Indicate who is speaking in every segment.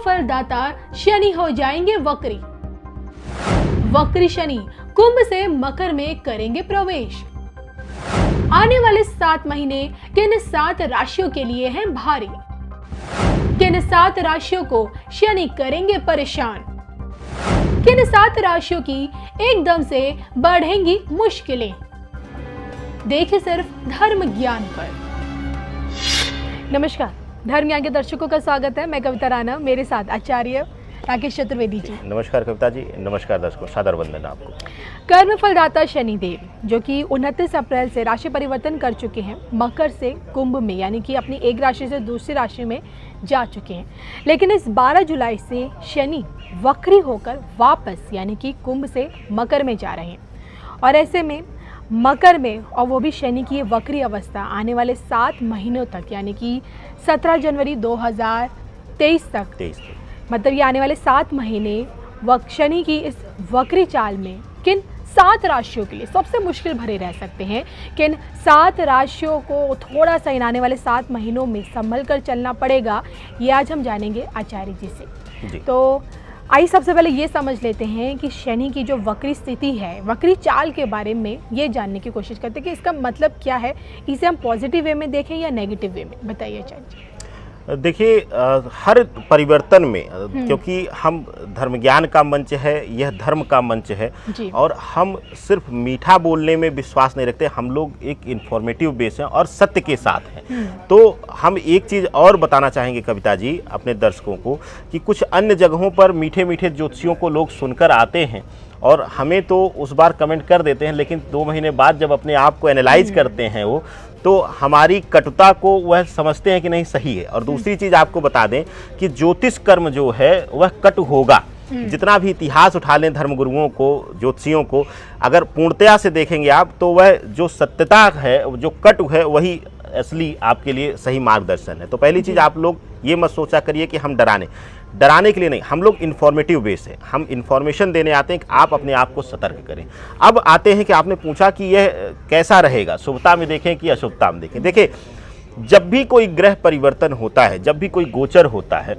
Speaker 1: फलदाता शनि हो जाएंगे वक्री। वक्री शनि कुंभ से मकर में करेंगे प्रवेश। आने वाले 7 महीने किन 7 राशियों के लिए हैं भारी? किन 7 राशियों को शनि करेंगे परेशान? किन 7 राशियों की एकदम से बढ़ेंगी मुश्किलें? देखिए सिर्फ धर्म ज्ञान पर। नमस्कार, धर्म ज्ञान के दर्शकों का स्वागत है। मैं कविता राणा, मेरे साथ आचार्य राकेश चतुर्वेदी जी।
Speaker 2: नमस्कार कविता जी, नमस्कार दर्शकों, सादर वंदन आपको।
Speaker 1: कर्म फलदाता शनिदेव जो कि 29 अप्रैल से राशि परिवर्तन कर चुके हैं, मकर से कुंभ में यानी कि अपनी एक राशि से दूसरी राशि में जा चुके हैं। लेकिन इस 12 जुलाई से शनि वक्री होकर वापस यानी कि कुंभ से मकर में जा रहे हैं और ऐसे में मकर में, और वो भी शनि की ये वक्री अवस्था आने वाले 7 महीनों तक यानी कि 17 जनवरी 2023 तक, मतलब ये आने वाले 7 महीने शनि की इस वक्री चाल में किन 7 राशियों के लिए सबसे मुश्किल भरे रह सकते हैं, किन 7 राशियों को थोड़ा सा इन आने वाले 7 महीनों में संभल कर चलना पड़ेगा, ये आज हम जानेंगे आचार्य जी से। तो आइए सबसे पहले ये समझ लेते हैं कि शनि की जो वक्री स्थिति है, वक्री चाल के बारे में ये जानने की कोशिश करते हैं कि इसका मतलब क्या है। इसे हम पॉजिटिव वे में देखें या नेगेटिव वे में, बताइए आचार्य जी।
Speaker 2: देखिए, हर परिवर्तन में, क्योंकि हम धर्म ज्ञान का मंच है, यह धर्म का मंच है और हम सिर्फ मीठा बोलने में विश्वास नहीं रखते, हम लोग एक इंफॉर्मेटिव बेस हैं और सत्य के साथ हैं। तो हम एक चीज़ और बताना चाहेंगे कविता जी अपने दर्शकों को कि कुछ अन्य जगहों पर मीठे मीठे ज्योतिषियों को लोग सुनकर आते हैं और हमें तो उस बार कमेंट कर देते हैं, लेकिन 2 महीने बाद जब अपने आप को एनालाइज करते हैं वो, तो हमारी कटुता को वह समझते हैं कि नहीं सही है। और दूसरी चीज़ आपको बता दें कि ज्योतिष कर्म जो है वह कटु होगा। जितना भी इतिहास उठा लें धर्मगुरुओं को, ज्योतिषियों को, अगर पूर्णतया से देखेंगे आप, तो वह जो सत्यता है, जो कटु है, वही असली आपके लिए सही मार्गदर्शन है। तो पहली चीज़ आप लोग ये मत सोचा करिए कि हम डराने के लिए नहीं, हम लोग इन्फॉर्मेटिव बेस है, हम इन्फॉर्मेशन देने आते हैं कि आप अपने आप को सतर्क करें। अब आते हैं कि आपने पूछा कि यह कैसा रहेगा, शुभता में देखें कि अशुभता में देखें। देखिए, जब भी कोई ग्रह परिवर्तन होता है, जब भी कोई गोचर होता है,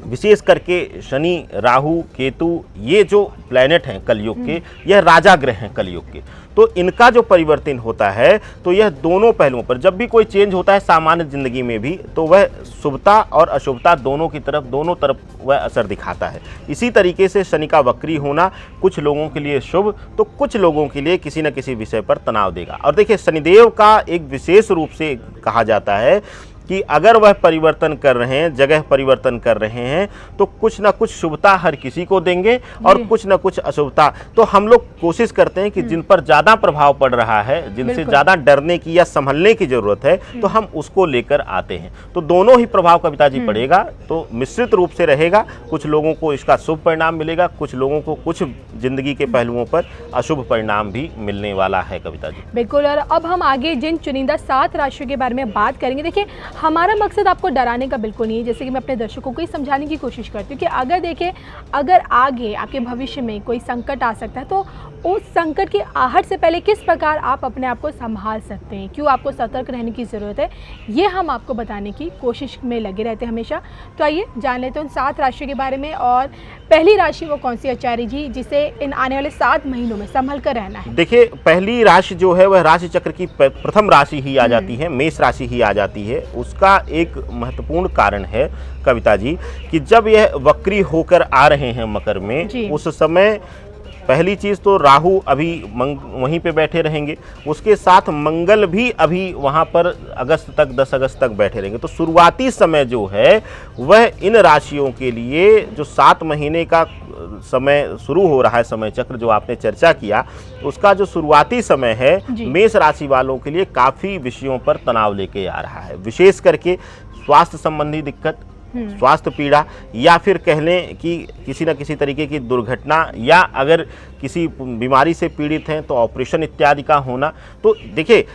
Speaker 2: विशेष करके शनि, राहु, केतु, ये जो प्लैनेट हैं कलयुग के, यह राजा ग्रह हैं कलयुग के, तो इनका जो परिवर्तन होता है, तो यह दोनों पहलुओं पर, जब भी कोई चेंज होता है सामान्य जिंदगी में भी, तो वह शुभता और अशुभता दोनों तरफ वह असर दिखाता है। इसी तरीके से शनि का वक्री होना कुछ लोगों के लिए शुभ, तो कुछ लोगों के लिए किसी न किसी विषय पर तनाव देगा। और देखिए, शनिदेव का एक विशेष रूप से कहा जाता है कि अगर वह परिवर्तन कर रहे हैं, जगह परिवर्तन कर रहे हैं, तो कुछ ना कुछ शुभता हर किसी को देंगे और कुछ ना कुछ अशुभता। तो हम लोग कोशिश करते हैं कि जिन पर ज़्यादा प्रभाव पड़ रहा है, जिनसे ज़्यादा डरने की या संभलने की ज़रूरत है, तो हम उसको लेकर आते हैं। तो दोनों ही प्रभाव कविता जी पड़ेगा, तो मिश्रित रूप से रहेगा। कुछ लोगों को इसका शुभ परिणाम मिलेगा, कुछ लोगों को कुछ जिंदगी के पहलुओं पर अशुभ परिणाम भी मिलने वाला है कविता जी।
Speaker 1: बिल्कुल। और अब हम आगे जिन चुनिंदा 7 राशियों के बारे में बात करेंगे। देखिए, हमारा मकसद आपको डराने का बिल्कुल नहीं है, जैसे कि मैं अपने दर्शकों को ही समझाने की कोशिश करती हूँ कि अगर आगे आपके भविष्य में कोई संकट आ सकता है, तो उस संकट की आहट से पहले किस प्रकार आप अपने आप को संभाल सकते हैं, क्यों आपको सतर्क रहने की ज़रूरत है, ये हम आपको बताने की कोशिश में लगे रहते हैं हमेशा। तो आइए जान लेते हैं उन 7 राशियों के बारे में। और पहली राशि वो कौन सी आचार्य जी, जिसे इन आने वाले 7 महीनों में संभल कर रहना है?
Speaker 2: देखिए, पहली राशि जो है वह राशि चक्र की प्रथम राशि ही आ जाती है, मेष राशि ही आ जाती है। उसका एक महत्वपूर्ण कारण है कविता जी कि जब यह वक्री होकर आ रहे हैं मकर में, उस समय पहली चीज़ तो राहु अभी वहीं पे बैठे रहेंगे, उसके साथ मंगल भी अभी वहाँ पर 10 अगस्त तक बैठे रहेंगे। तो शुरुआती समय जो है वह इन राशियों के लिए, जो 7 महीने का समय शुरू हो रहा है, समय चक्र जो आपने चर्चा किया, उसका जो शुरुआती समय है मेष राशि वालों के लिए काफ़ी विषयों पर तनाव लेके आ रहा है। विशेष करके स्वास्थ्य संबंधी दिक्कत, स्वास्थ्य पीड़ा, या फिर कह लें कि किसी न किसी तरीके की दुर्घटना, या अगर किसी बीमारी से पीड़ित हैं तो ऑपरेशन इत्यादि का होना। तो देखिए,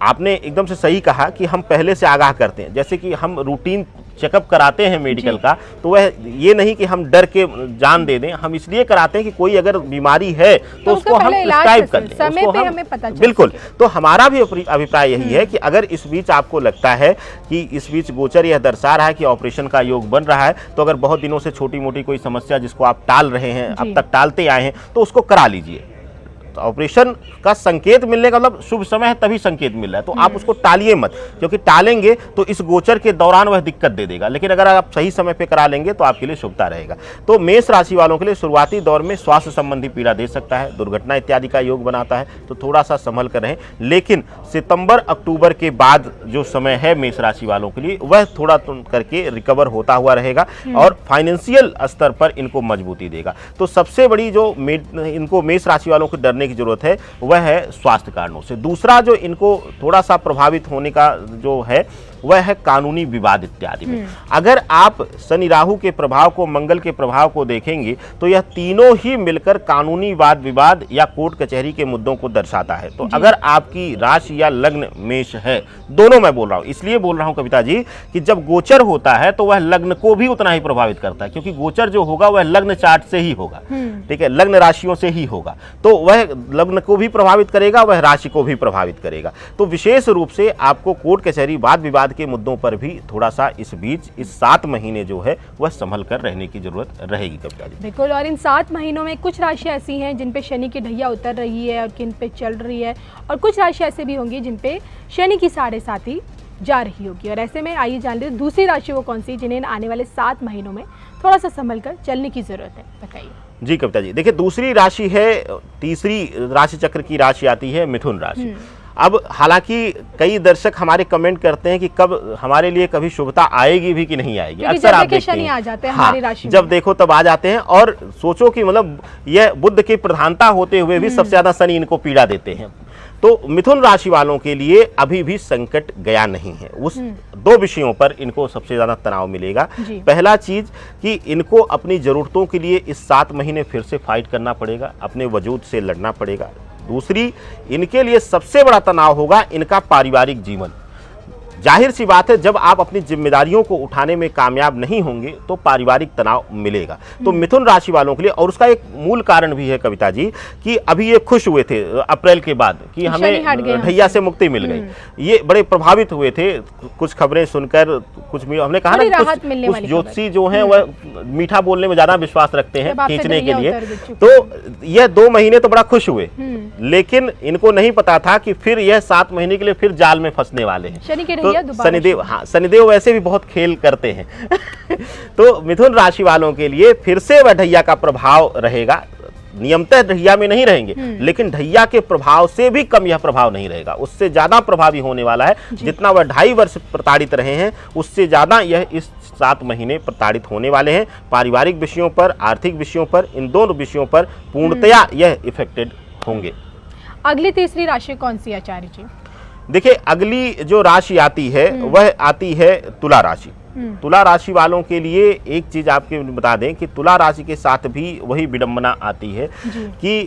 Speaker 2: आपने एकदम से सही कहा कि हम पहले से आगाह करते हैं, जैसे कि हम रूटीन चेकअप कराते हैं मेडिकल का, तो वह ये नहीं कि हम डर के जान दे दें, हम इसलिए कराते हैं कि कोई अगर बीमारी है तो उसको हम प्रिस्क्राइब कर लें,
Speaker 1: समय पे हमें पता चले।
Speaker 2: बिल्कुल। तो हमारा भी अभिप्राय यही है कि अगर इस बीच आपको लगता है कि इस बीच गोचर यह दर्शा रहा है कि ऑपरेशन का योग बन रहा है, तो अगर बहुत दिनों से छोटी मोटी कोई समस्या जिसको आप टाल रहे हैं, अब तक टालते आए हैं, तो उसको करा लीजिए। तो ऑपरेशन का संकेत मिलने का मतलब शुभ समय है, तभी संकेत मिल रहा है, तो आप उसको टालिए मत, क्योंकि टालेंगे तो इस गोचर के दौरान वह दिक्कत दे देगा। लेकिन अगर आप सही समय पे करा लेंगे तो आपके लिए शुभता रहेगा। तो मेष राशि वालों के लिए शुरुआती दौर में स्वास्थ्य संबंधी पीड़ा दे सकता है, दुर्घटना इत्यादि का योग बनाता है, तो थोड़ा सा संभल कर रहें। लेकिन सितंबर अक्टूबर के बाद जो समय है मेष राशि वालों के लिए, वह थोड़ा करके रिकवर होता हुआ रहेगा और फाइनेंशियल स्तर पर इनको मजबूती देगा। तो सबसे बड़ी जो इनको मेष राशि वालों को डरने की जरूरत है वह है स्वास्थ्य कारणों से। दूसरा जो इनको थोड़ा सा प्रभावित होने का जो है वह है कानूनी विवाद इत्यादि में। अगर आप शनि राहु के प्रभाव को, मंगल के प्रभाव को देखेंगे तो यह तीनों ही मिलकर कानूनी वाद विवाद या कोर्ट कचहरी के मुद्दों को दर्शाता है। तो अगर आपकी राशि या लग्न मेष है, दोनों मैं बोल रहा हूं, इसलिए बोल रहा हूं कविता जी कि जब गोचर होता है तो वह लग्न को भी उतना ही प्रभावित करता है, क्योंकि गोचर जो होगा वह लग्न चार्ट से ही होगा, ठीक है, लग्न राशियों से ही होगा, तो वह लग्न को भी प्रभावित करेगा, वह राशि को भी प्रभावित करेगा। तो विशेष रूप से आपको कोर्ट कचहरी वाद विवाद के मुद्दों पर भी थोड़ा सा इस बीच इस 7 महीने जो है वह संभल कर रहने की जरूरत रहेगी कविता जी।
Speaker 1: बिल्कुल। और इन 7 महीनों में कुछ राशि ऐसी हैं जिन पे शनि की ढैया उतर रही है और किन पे चल रही है, और कुछ राशि ऐसे भी होंगी जिन पे शनि की 7.5 जा रही होगी। और ऐसे में आइए जान लेते दूसरी राशि वो कौन सी जिन्हें आने वाले 7 महीनों में थोड़ा सा संभल कर चलने की जरूरत है, बताइए।
Speaker 2: जी कविता जी, देखिए दूसरी राशि है, तीसरी राशि चक्र की राशि आती है मिथुन राशि। अब हालांकि कई दर्शक हमारे कमेंट करते हैं कि कब हमारे लिए कभी शुभता आएगी भी कि नहीं आएगी। अक्सर आप देखते हैं
Speaker 1: आ जाते हैं हमारी राशि में।
Speaker 2: जब देखो तब आ जाते हैं, और सोचो कि मतलब यह बुध की प्रधानता होते हुए भी सबसे ज्यादा शनि इनको पीड़ा देते हैं। तो मिथुन राशि वालों के लिए अभी भी संकट गया नहीं है। उस 2 विषयों पर इनको सबसे ज्यादा तनाव मिलेगा। पहला चीज कि इनको अपनी जरूरतों के लिए इस 7 महीने फिर से फाइट करना पड़ेगा, अपने वजूद से लड़ना पड़ेगा। दूसरी, इनके लिए सबसे बड़ा तनाव होगा इनका पारिवारिक जीवन। जाहिर सी बात है, जब आप अपनी जिम्मेदारियों को उठाने में कामयाब नहीं होंगे तो पारिवारिक तनाव मिलेगा। तो मिथुन राशि वालों के लिए, और उसका एक मूल कारण भी है कविता जी कि अभी ये खुश हुए थे अप्रैल के बाद कि हमें ढैया से मुक्ति मिल गई, ये बड़े प्रभावित हुए थे कुछ खबरें सुनकर। कुछ हमने कहा ना कुछ ज्योतिषी जो हैं वह मीठा बोलने में ज्यादा विश्वास रखते हैं खींचने के लिए। तो यह 2 महीने तो बड़ा खुश हुए, लेकिन इनको नहीं पता था कि फिर यह 7 महीने के लिए फिर जाल में फंसने वाले हैं। तो शनिदेव, हाँ शनिदेव वैसे भी बहुत खेल करते हैं तो मिथुन राशि वालों के लिए फिर से वह ढैया का प्रभाव रहेगा। नियमतः ढैया में नहीं रहेंगे, लेकिन ढैया के प्रभाव से भी कम यह प्रभाव नहीं रहेगा, उससे ज्यादा प्रभावी होने वाला है। जितना वह 2.5 वर्ष प्रताड़ित रहे हैं उससे ज्यादा यह इस 7 महीने प्रताड़ित होने वाले हैं। पारिवारिक विषयों पर, आर्थिक विषयों पर, इन दोनों विषयों पर पूर्णतया यह इफेक्टेड होंगे।
Speaker 1: अगली तीसरी राशि कौन सी आचार्य जी?
Speaker 2: देखिए अगली जो राशि आती है वह आती है तुला राशि। तुला राशि वालों के लिए एक चीज आपके बता दें कि तुला राशि के साथ भी वही विडंबना आती है कि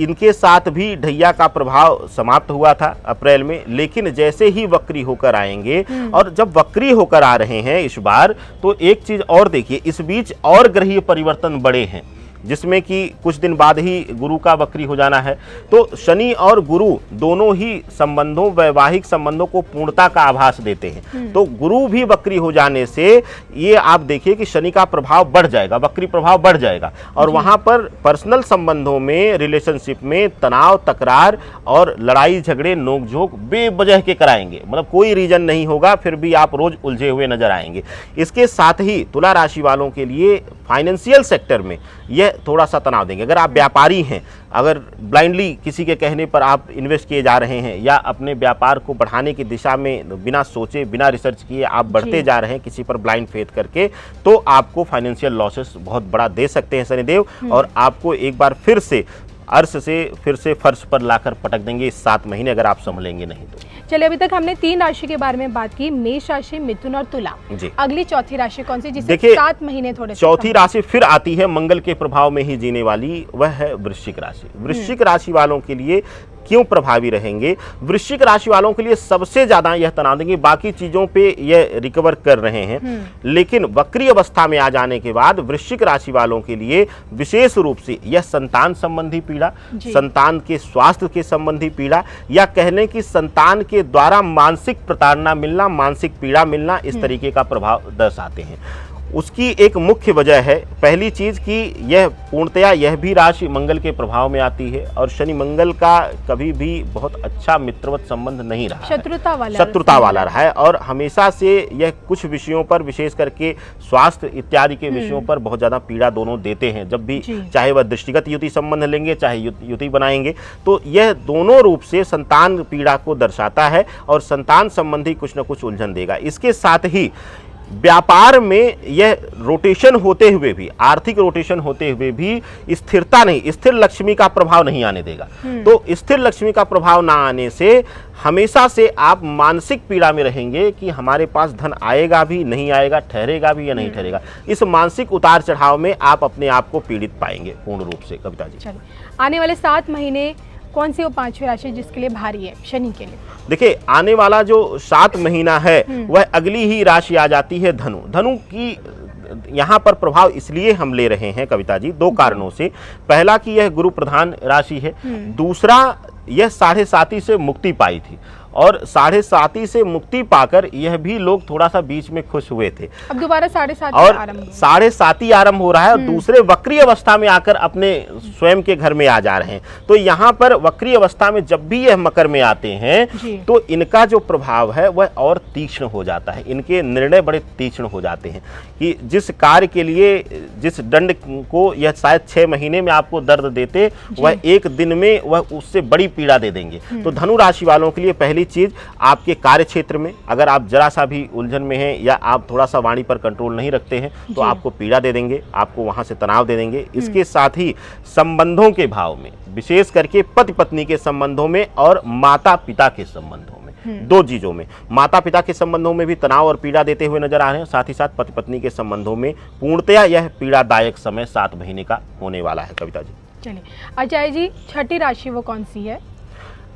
Speaker 2: इनके साथ भी ढैया का प्रभाव समाप्त हुआ था अप्रैल में, लेकिन जैसे ही वक्री होकर आएंगे, और जब वक्री होकर आ रहे हैं इस बार, तो एक चीज और देखिए, इस बीच और ग्रहीय परिवर्तन बड़े हैं, जिसमें कि कुछ दिन बाद ही गुरु का वक्री हो जाना है। तो शनि और गुरु दोनों ही संबंधों, वैवाहिक संबंधों को पूर्णता का आभास देते हैं। तो गुरु भी वक्री हो जाने से ये आप देखिए कि शनि का प्रभाव बढ़ जाएगा, वक्री प्रभाव बढ़ जाएगा, और वहां पर पर्सनल संबंधों में, रिलेशनशिप में तनाव, तकरार और लड़ाई झगड़े, नोकझोंक बेवजह के कराएंगे। मतलब कोई रीजन नहीं होगा, फिर भी आप रोज उलझे हुए नजर आएंगे। इसके साथ ही तुला राशि वालों के लिए फाइनेंशियल सेक्टर में यह थोड़ा सा तनाव देंगे। अगर आप व्यापारी हैं, अगर ब्लाइंडली किसी के कहने पर आप इन्वेस्ट किए जा रहे हैं, या अपने व्यापार को बढ़ाने की दिशा में बिना सोचे, बिना रिसर्च किए आप बढ़ते जा रहे हैं किसी पर ब्लाइंड फेथ करके, तो आपको फाइनेंशियल लॉसेस बहुत बड़ा दे सकते हैं शनिदेव, और आपको एक बार फिर से अर्श से फिर से फर्श पर लाकर पटक देंगे इस 7 महीने, अगर आप संभलेंगे नहीं तो।
Speaker 1: चलिए, अभी तक हमने 3 राशि के बारे में बात की, मेष राशि, मिथुन और तुला। अगली चौथी राशि कौन सी, जिसे 7 महीने थोड़े?
Speaker 2: चौथी राशि फिर आती है मंगल के प्रभाव में ही जीने वाली, वह है वृश्चिक राशि। वृश्चिक राशि वालों के लिए क्यों प्रभावी रहेंगे? वृश्चिक राशि वालों के लिए सबसे ज्यादा यह तनाव देंगे, बाकी चीजों पे यह रिकवर कर रहे हैं, लेकिन वक्री अवस्था में आ जाने के बाद वृश्चिक राशि वालों के लिए विशेष रूप से यह संतान संबंधी पीड़ा, संतान के स्वास्थ्य के संबंधी पीड़ा, या कहने की संतान के द्वारा मानसिक प्रताड़ना मिलना, मानसिक पीड़ा मिलना, इस तरीके का प्रभाव दर्शाते हैं। उसकी एक मुख्य वजह है, पहली चीज कि यह पूर्णतया यह भी राशि मंगल के प्रभाव में आती है, और शनि मंगल का कभी भी बहुत अच्छा मित्रवत संबंध नहीं रहा, शत्रुता वाला रहा है, और हमेशा से यह कुछ विषयों पर, विशेष करके स्वास्थ्य इत्यादि के विषयों पर बहुत ज्यादा पीड़ा दोनों देते हैं। जब भी चाहे वह दृष्टिगत युति संबंध लेंगे, चाहे युति बनाएंगे, तो यह दोनों रूप से संतान पीड़ा को दर्शाता है और संतान संबंधी कुछ न कुछ उलझन देगा। इसके साथ ही व्यापार में यह रोटेशन होते हुए भी, आर्थिक रोटेशन होते हुए भी स्थिरता नहीं, स्थिर लक्ष्मी का प्रभाव नहीं आने देगा। तो स्थिर लक्ष्मी का प्रभाव ना आने से हमेशा से आप मानसिक पीड़ा में रहेंगे कि हमारे पास धन आएगा भी, नहीं आएगा, ठहरेगा भी या नहीं ठहरेगा। इस मानसिक उतार चढ़ाव में आप अपने आप को पीड़ित पाएंगे पूर्ण रूप से। कविता जी,
Speaker 1: आने वाले 7 महीने कौन सी वो 5वीं राशि जिसके लिए भारी है शनि के लिए?
Speaker 2: देखिए, आने वाला जो 7 महीना है वह अगली ही राशि आ जाती है धनु। धनु की यहाँ पर प्रभाव इसलिए हम ले रहे हैं कविता जी, 2 कारणों से। पहला कि यह गुरु प्रधान राशि है, दूसरा यह 7.5 से मुक्ति पाई थी, और 7.5 से मुक्ति पाकर यह भी लोग थोड़ा सा बीच में खुश हुए थे।
Speaker 1: अब दोबारा 7.5
Speaker 2: और 7.5 आरंभ हो रहा है, और दूसरे वक्री अवस्था में आकर अपने स्वयं के घर में आ जा रहे हैं। तो यहाँ पर वक्री अवस्था में जब भी यह मकर में आते हैं तो इनका जो प्रभाव है वह और तीक्ष्ण हो जाता है, इनके निर्णय बड़े तीक्ष्ण हो जाते हैं कि जिस कार्य के लिए, जिस दंड को यह शायद 6 महीने में आपको दर्द देते, वह 1 दिन में वह उससे बड़ी पीड़ा दे देंगे। तो धनु राशि वालों के लिए पहली चीज, आपके कार्य क्षेत्र में अगर आप जरा सा भी उलझन में हैं या आप थोड़ा सा वाणी पर कंट्रोल नहीं रखते हैं तो आपको पीड़ा दे देंगे, आपको वहां से तनाव दे देंगे। इसके साथ ही संबंधों के भाव में, विशेष करके पति पत्नी के संबंधों में और माता पिता के संबंधों में, 2 चीजों में, माता पिता के संबंधों में भी तनाव और पीड़ा देते हुए नजर आ रहे हैं, साथ ही साथ पति पत्नी के संबंधों में पूर्णतया यह पीड़ादायक समय 7 महीने का होने वाला है। कविता जी,
Speaker 1: चलिए आचार्य जी, छठी राशि वो कौन सी है?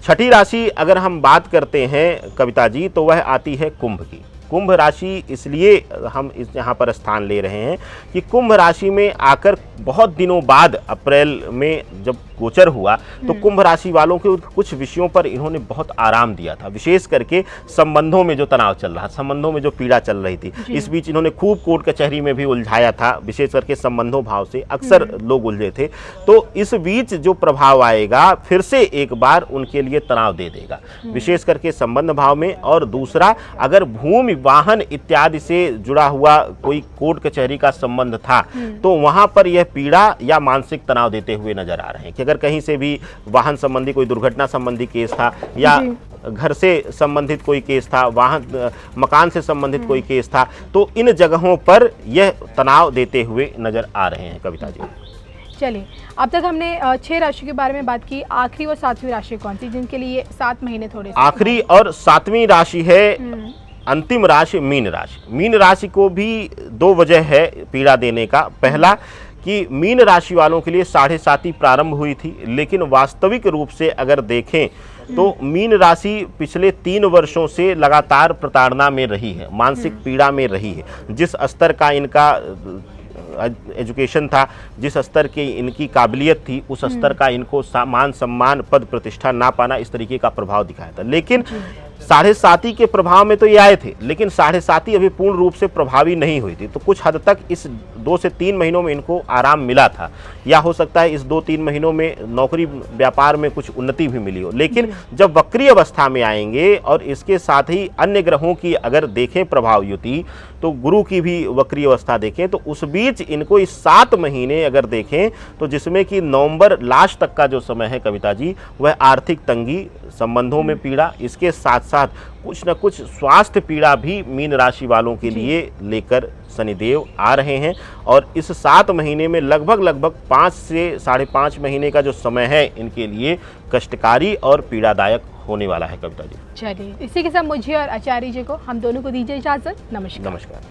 Speaker 2: छठी राशि अगर हम बात करते हैं कविता जी, तो वह आती है कुंभ की। कुंभ राशि इसलिए हम इस यहाँ पर स्थान ले रहे हैं कि कुंभ राशि में आकर बहुत दिनों बाद अप्रैल में जब गोचर हुआ तो कुंभ राशि वालों के कुछ विषयों पर इन्होंने बहुत आराम दिया था, विशेष करके संबंधों में जो तनाव चल रहा, संबंधों में जो पीड़ा चल रही थी, इस बीच इन्होंने खूब कोर्ट कचहरी में भी उलझाया था, विशेष करके संबंधों भाव से अक्सर लोग उलझे थे। तो इस बीच जो प्रभाव आएगा फिर से एक बार उनके लिए तनाव दे देगा, विशेष करके संबंध भाव में। और दूसरा, अगर भूमि वाहन इत्यादि से जुड़ा हुआ कोई कोर्ट कचहरी का संबंध था तो वहां पर यह पीड़ा या मानसिक तनाव देते हुए नजर आ रहे हैं कि अगर कहीं से भी वाहन संबंधी कोई दुर्घटना संबंधी केस था, या घर से संबंधित कोई केस था, वाहन मकान से संबंधित कोई केस था, तो इन जगहों पर यह तनाव देते हुए नजर आ रहे हैं। कविता जी,
Speaker 1: चलिए, अब तक हमने 6 राशि के बारे में बात की। आखिरी और 7वीं राशि कौन सी जिनके लिए 7 महीने थोड़े?
Speaker 2: आखिरी और 7वीं राशि है अंतिम राशि मीन राशि। मीन राशि को भी 2 वजह है पीड़ा देने का। पहला कि मीन राशि वालों के लिए 7.5 प्रारंभ हुई थी, लेकिन वास्तविक रूप से अगर देखें तो मीन राशि पिछले 3 वर्षों से लगातार प्रताड़ना में रही है, मानसिक पीड़ा में रही है। जिस स्तर का इनका एजुकेशन था, जिस स्तर की इनकी काबिलियत थी, उस स्तर का इनको मान सम्मान पद प्रतिष्ठा ना पाना, इस तरीके का प्रभाव दिखाया था। लेकिन 7.5 के प्रभाव में तो ये आए थे, लेकिन 7.5 अभी पूर्ण रूप से प्रभावी नहीं हुई थी। तो कुछ हद तक इस 2 से 3 महीनों में इनको आराम मिला था, या हो सकता है इस 2-3 महीनों में नौकरी व्यापार में कुछ उन्नति भी मिली हो। लेकिन जब वक्री अवस्था में आएंगे और इसके साथ ही अन्य ग्रहों की अगर देखें प्रभाव युति, तो गुरु की भी वक्री अवस्था देखें, तो उस बीच इनको इस 7 महीने अगर देखें तो जिसमें कि नवंबर लास्ट तक का जो समय है कविता जी, वह आर्थिक तंगी, संबंधों में पीड़ा, इसके साथ साथ कुछ न कुछ स्वास्थ्य पीड़ा भी मीन राशि वालों के लिए लेकर शनिदेव आ रहे हैं। और इस 7 महीने में लगभग 5 से 5.5 महीने का जो समय है इनके लिए कष्टकारी और पीड़ादायक होने वाला है। कविता जी,
Speaker 1: चलिए, इसी के साथ मुझे और आचार्य जी को, हम दोनों को दीजिए इजाजत। नमस्कार।
Speaker 2: नमस्कार।